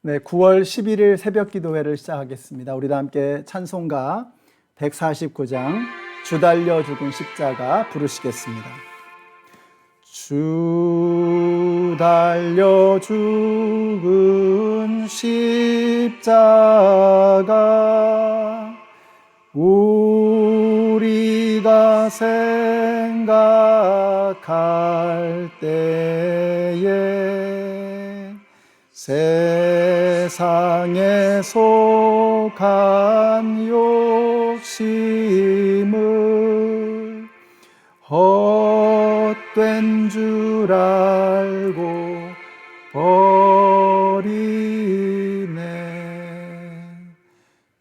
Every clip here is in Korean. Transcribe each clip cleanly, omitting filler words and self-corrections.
네, 9월 11일 새벽 기도회를 시작하겠습니다. 우리 다 함께 찬송가 149장 주 달려 죽은 십자가 부르시겠습니다. 주 달려 죽은 십자가 우리가 생각할 때에 세상에 속한 욕심을 헛된 줄 알고 버리네.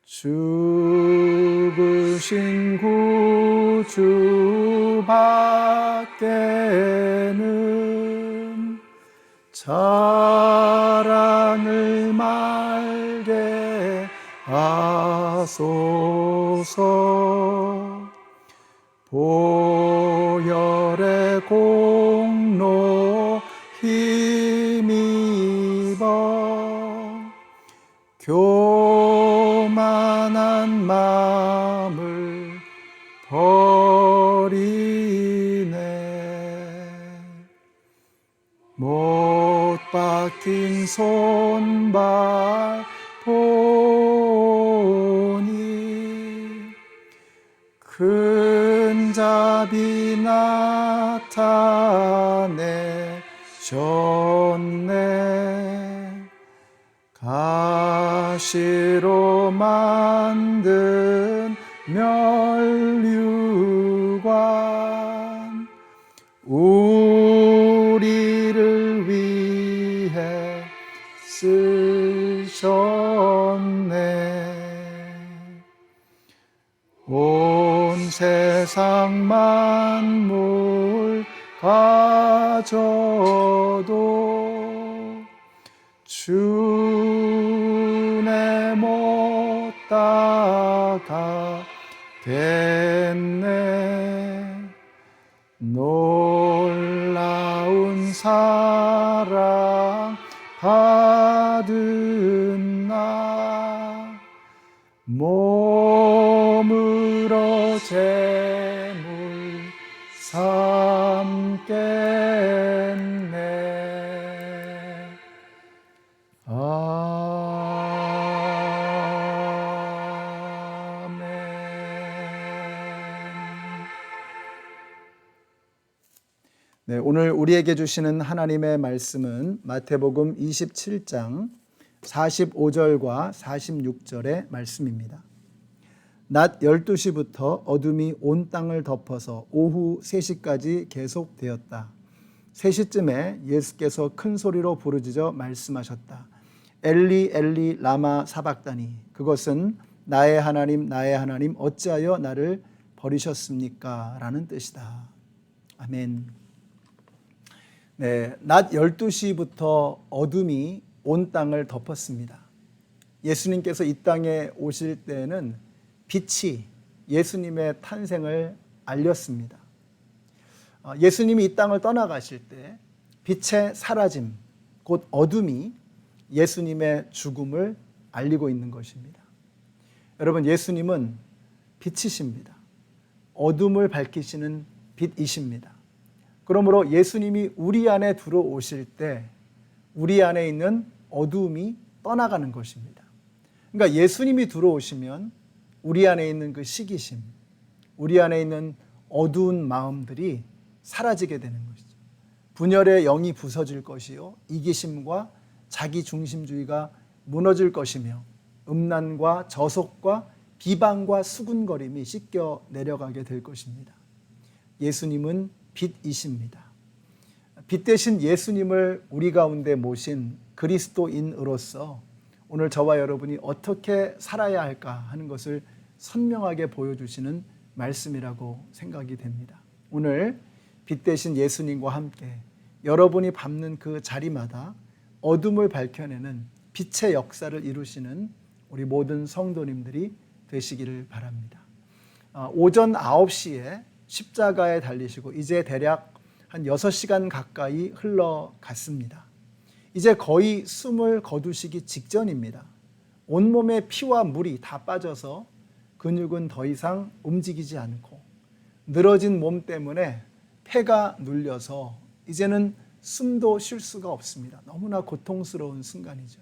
죽으신 구주밖에는 자랑을 말게 하소서. 보혈의 공로 힘입어 교만한 마음을 버리네. 못 박힌 손발 보니 큰 자비 나타내셨네. 가시로 만든 면류관 우리를 위해 쓰셨네. 온 세상 만물 가져도 주내 못 따가겠네. 놀라운 사랑 받은 나 몸으로 제물 삼겠네. 아멘. 네, 오늘 우리에게 주시는 하나님의 말씀은 마태복음 27장 45절과 46절의 말씀입니다. 낮 12시부터 어둠이 온 땅을 덮어서 오후 3시까지 계속되었다. 3시쯤에 예수께서 큰 소리로 부르짖어 말씀하셨다. 엘리 엘리 라마 사박다니. 그것은 나의 하나님 어찌하여 나를 버리셨습니까? 라는 뜻이다. 아멘. 네, 낮 12시부터 어둠이 온 땅을 덮었습니다. 예수님께서 이 땅에 오실 때는 빛이 예수님의 탄생을 알렸습니다. 예수님이 이 땅을 떠나가실 때 빛의 사라짐, 곧 어둠이 예수님의 죽음을 알리고 있는 것입니다. 여러분, 예수님은 빛이십니다. 어둠을 밝히시는 빛이십니다. 그러므로 예수님이 우리 안에 들어오실 때 우리 안에 있는 어두움이 떠나가는 것입니다. 그러니까 예수님이 들어오시면 우리 안에 있는 그 시기심, 우리 안에 있는 어두운 마음들이 사라지게 되는 것이죠. 분열의 영이 부서질 것이요, 이기심과 자기중심주의가 무너질 것이며 음란과 저속과 비방과 수군거림이 씻겨 내려가게 될 것입니다. 예수님은 빛이십니다. 빛 대신 예수님을 우리 가운데 모신 그리스도인으로서 오늘 저와 여러분이 어떻게 살아야 할까 하는 것을 선명하게 보여주시는 말씀이라고 생각이 됩니다. 오늘 빛 대신 예수님과 함께 여러분이 밟는 그 자리마다 어둠을 밝혀내는 빛의 역사를 이루시는 우리 모든 성도님들이 되시기를 바랍니다. 오전 9시에 십자가에 달리시고 이제 대략 한 6시간 가까이 흘러갔습니다. 이제 거의 숨을 거두시기 직전입니다. 온몸에 피와 물이 다 빠져서 근육은 더 이상 움직이지 않고 늘어진 몸 때문에 폐가 눌려서 이제는 숨도 쉴 수가 없습니다. 너무나 고통스러운 순간이죠.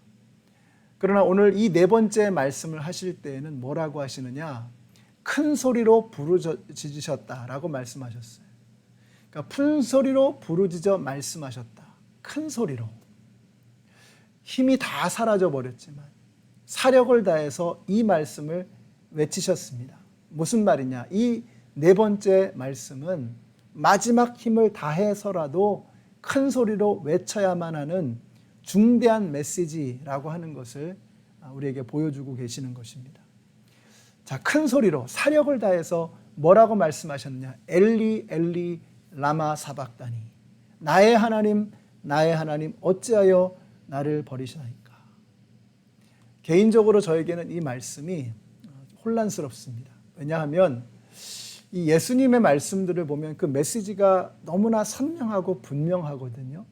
그러나 오늘 이 네 번째 말씀을 하실 때에는 뭐라고 하시느냐? 큰 소리로 부르짖으셨다라고 말씀하셨어요. 그러니까 큰 소리로 부르짖어 말씀하셨다. 큰 소리로. 힘이 다 사라져 버렸지만 사력을 다해서 이 말씀을 외치셨습니다. 무슨 말이냐? 이 네 번째 말씀은 마지막 힘을 다해서라도 큰 소리로 외쳐야만 하는 중대한 메시지라고 하는 것을 우리에게 보여주고 계시는 것입니다. 자, 큰 소리로 사력을 다해서 뭐라고 말씀하셨느냐? 엘리 엘리 라마 사박다니. 나의 하나님 어찌하여 나를 버리시나이까. 개인적으로 저에게는 이 말씀이 혼란스럽습니다. 왜냐하면 이 예수님의 말씀들을 보면 그 메시지가 너무나 선명하고 분명하거든요.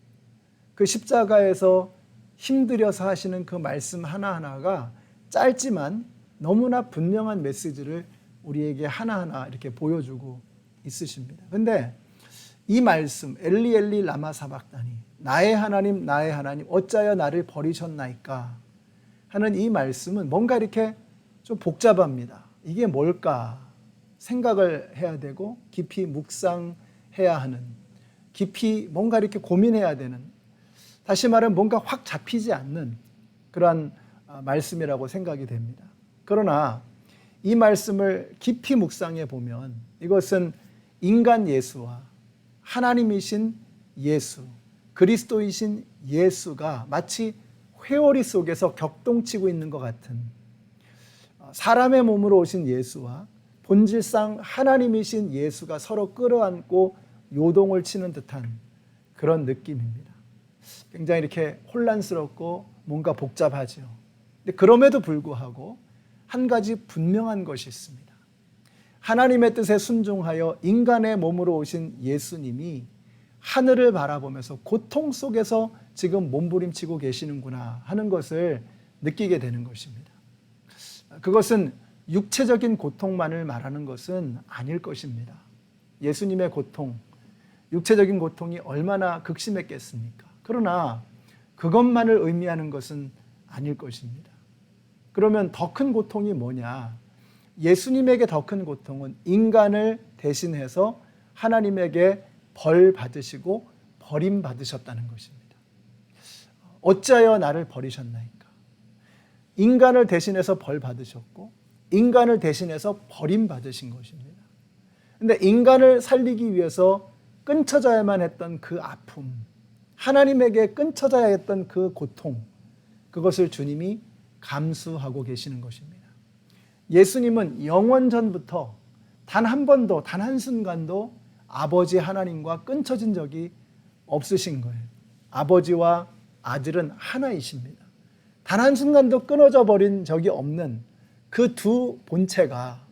그 십자가에서 힘들여서 하시는 그 말씀 하나하나가 짧지만 너무나 분명한 메시지를 우리에게 하나하나 이렇게 보여주고 있으십니다. 그런데 이 말씀 엘리 엘리 라마 사박다니 나의 하나님 어찌하여 나를 버리셨나이까 하는 이 말씀은 뭔가 이렇게 좀 복잡합니다. 이게 뭘까 생각을 해야 되고 깊이 묵상해야 하는, 깊이 뭔가 이렇게 고민해야 되는, 다시 말하면 뭔가 확 잡히지 않는 그러한 말씀이라고 생각이 됩니다. 그러나 이 말씀을 깊이 묵상해 보면 이것은 인간 예수와 하나님이신 예수, 그리스도이신 예수가 마치 회오리 속에서 격동치고 있는 것 같은, 사람의 몸으로 오신 예수와 본질상 하나님이신 예수가 서로 끌어안고 요동을 치는 듯한 그런 느낌입니다. 굉장히 이렇게 혼란스럽고 뭔가 복잡하죠. 근데 그럼에도 불구하고 한 가지 분명한 것이 있습니다. 하나님의 뜻에 순종하여 인간의 몸으로 오신 예수님이 하늘을 바라보면서 고통 속에서 지금 몸부림치고 계시는구나 하는 것을 느끼게 되는 것입니다. 그것은 육체적인 고통만을 말하는 것은 아닐 것입니다. 예수님의 고통, 육체적인 고통이 얼마나 극심했겠습니까? 그러나 그것만을 의미하는 것은 아닐 것입니다. 그러면 더 큰 고통이 뭐냐? 예수님에게 더 큰 고통은 인간을 대신해서 하나님에게 벌 받으시고 버림받으셨다는 것입니다. 어찌하여 나를 버리셨나이까? 인간을 대신해서 벌 받으셨고 인간을 대신해서 버림받으신 것입니다. 그런데 인간을 살리기 위해서 끊쳐져야만 했던 그 아픔, 하나님에게 끊쳐져야 했던 그 고통, 그것을 주님이 감수하고 계시는 것입니다. 예수님은 영원 전부터 단 한 번도, 단 한순간도 아버지 하나님과 끊쳐진 적이 없으신 거예요. 아버지와 아들은 하나이십니다. 단 한순간도 끊어져 버린 적이 없는 그 두 본체가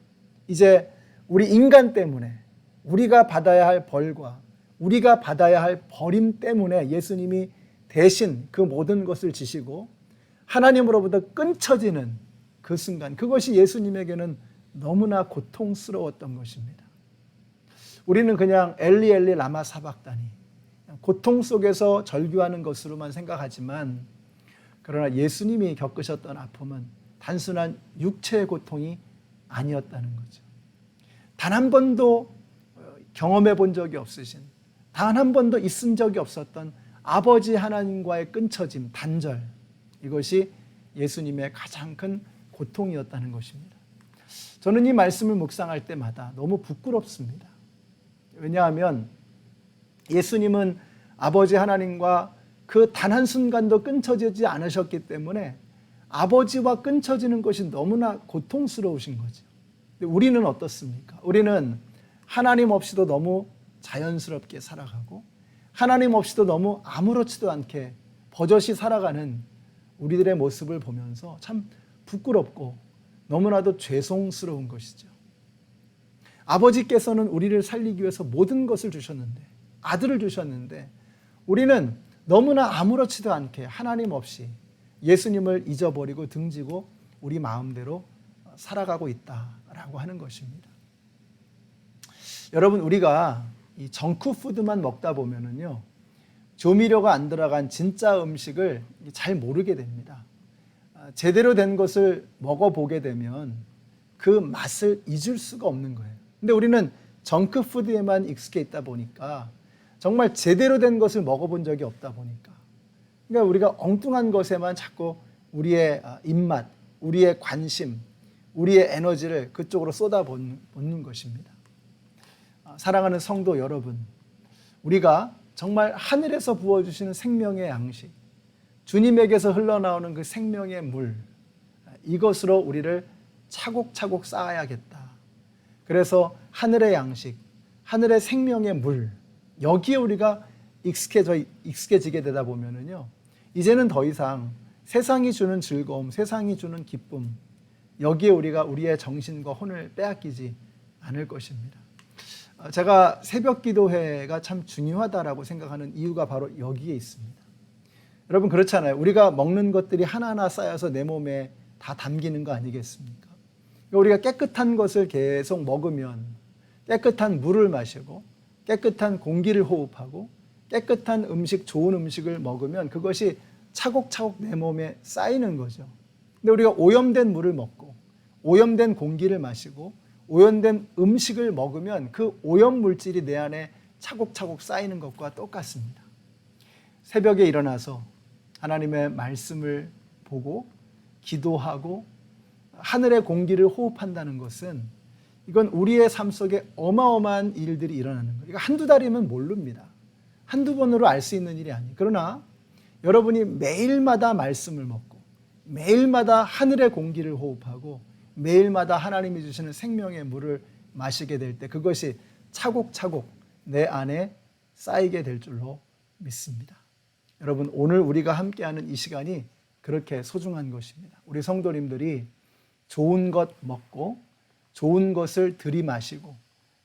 이제 우리 인간 때문에 우리가 받아야 할 벌과 우리가 받아야 할 버림 때문에 예수님이 대신 그 모든 것을 지시고 하나님으로부터 끊쳐지는 그 순간, 그것이 예수님에게는 너무나 고통스러웠던 것입니다. 우리는 그냥 엘리 엘리 라마 사박다니 고통 속에서 절규하는 것으로만 생각하지만, 그러나 예수님이 겪으셨던 아픔은 단순한 육체의 고통이 아니었다는 거죠. 단 한 번도 경험해 본 적이 없으신, 단 한 번도 있은 적이 없었던 아버지 하나님과의 끊쳐짐, 단절, 이것이 예수님의 가장 큰 고통이었다는 것입니다. 저는 이 말씀을 묵상할 때마다 너무 부끄럽습니다. 왜냐하면 예수님은 아버지 하나님과 그 단 한순간도 끊쳐지지 않으셨기 때문에 아버지와 끊쳐지는 것이 너무나 고통스러우신 거죠. 근데 우리는 어떻습니까? 우리는 하나님 없이도 너무 자연스럽게 살아가고 하나님 없이도 너무 아무렇지도 않게 버젓이 살아가는 우리들의 모습을 보면서 참 부끄럽고 너무나도 죄송스러운 것이죠. 아버지께서는 우리를 살리기 위해서 모든 것을 주셨는데, 아들을 주셨는데, 우리는 너무나 아무렇지도 않게 하나님 없이 예수님을 잊어버리고 등지고 우리 마음대로 살아가고 있다라고 하는 것입니다. 여러분, 우리가 이 정크푸드만 먹다 보면은요, 조미료가 안 들어간 진짜 음식을 잘 모르게 됩니다. 제대로 된 것을 먹어보게 되면 그 맛을 잊을 수가 없는 거예요. 근데 우리는 정크푸드에만 익숙해 있다 보니까 정말 제대로 된 것을 먹어본 적이 없다 보니까, 그러니까 우리가 엉뚱한 것에만 자꾸 우리의 입맛, 우리의 관심, 우리의 에너지를 그쪽으로 쏟아붓는 것입니다. 사랑하는 성도 여러분, 우리가 정말 하늘에서 부어주시는 생명의 양식, 주님에게서 흘러나오는 그 생명의 물, 이것으로 우리를 차곡차곡 쌓아야겠다. 그래서 하늘의 양식, 하늘의 생명의 물, 여기에 우리가 익숙해지게 되다 보면은요, 이제는 더 이상 세상이 주는 즐거움, 세상이 주는 기쁨, 여기에 우리가 우리의 정신과 혼을 빼앗기지 않을 것입니다. 제가 새벽 기도회가 참 중요하다라고 생각하는 이유가 바로 여기에 있습니다. 여러분, 그렇잖아요. 우리가 먹는 것들이 하나하나 쌓여서 내 몸에 다 담기는 거 아니겠습니까? 우리가 깨끗한 것을 계속 먹으면, 깨끗한 물을 마시고 깨끗한 공기를 호흡하고 깨끗한 음식, 좋은 음식을 먹으면 그것이 차곡차곡 내 몸에 쌓이는 거죠. 근데 우리가 오염된 물을 먹고 오염된 공기를 마시고 오염된 음식을 먹으면 그 오염 물질이 내 안에 차곡차곡 쌓이는 것과 똑같습니다. 새벽에 일어나서 하나님의 말씀을 보고 기도하고 하늘의 공기를 호흡한다는 것은, 이건 우리의 삶 속에 어마어마한 일들이 일어나는 거예요. 이거 한두 달이면 모릅니다. 한두 번으로 알 수 있는 일이 아니에요. 그러나 여러분이 매일마다 말씀을 먹고 매일마다 하늘의 공기를 호흡하고 매일마다 하나님이 주시는 생명의 물을 마시게 될 때 그것이 차곡차곡 내 안에 쌓이게 될 줄로 믿습니다. 여러분, 오늘 우리가 함께하는 이 시간이 그렇게 소중한 것입니다. 우리 성도님들이 좋은 것 먹고 좋은 것을 들이마시고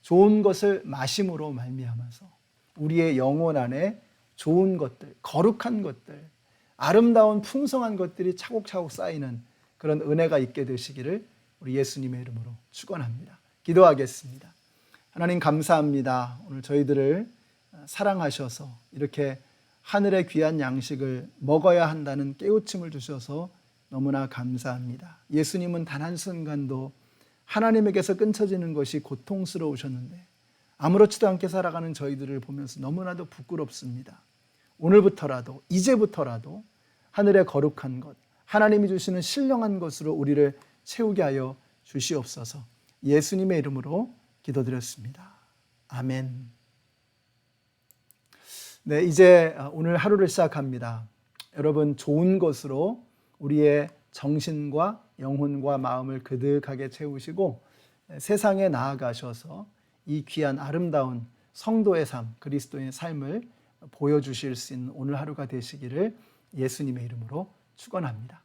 좋은 것을 마심으로 말미암아서 우리의 영혼 안에 좋은 것들, 거룩한 것들, 아름다운 풍성한 것들이 차곡차곡 쌓이는 그런 은혜가 있게 되시기를 우리 예수님의 이름으로 축원합니다. 기도하겠습니다. 하나님, 감사합니다. 오늘 저희들을 사랑하셔서 이렇게 하늘의 귀한 양식을 먹어야 한다는 깨우침을 주셔서 너무나 감사합니다. 예수님은 단 한순간도 하나님에게서 끊쳐지는 것이 고통스러우셨는데 아무렇지도 않게 살아가는 저희들을 보면서 너무나도 부끄럽습니다. 오늘부터라도, 이제부터라도 하늘의 거룩한 것, 하나님이 주시는 신령한 것으로 우리를 채우게 하여 주시옵소서. 예수님의 이름으로 기도드렸습니다. 아멘. 네, 이제 오늘 하루를 시작합니다. 여러분, 좋은 것으로 우리의 정신과 영혼과 마음을 그득하게 채우시고 세상에 나아가셔서 이 귀한 아름다운 성도의 삶, 그리스도의 삶을 보여주실 수 있는 오늘 하루가 되시기를 예수님의 이름으로 축원합니다.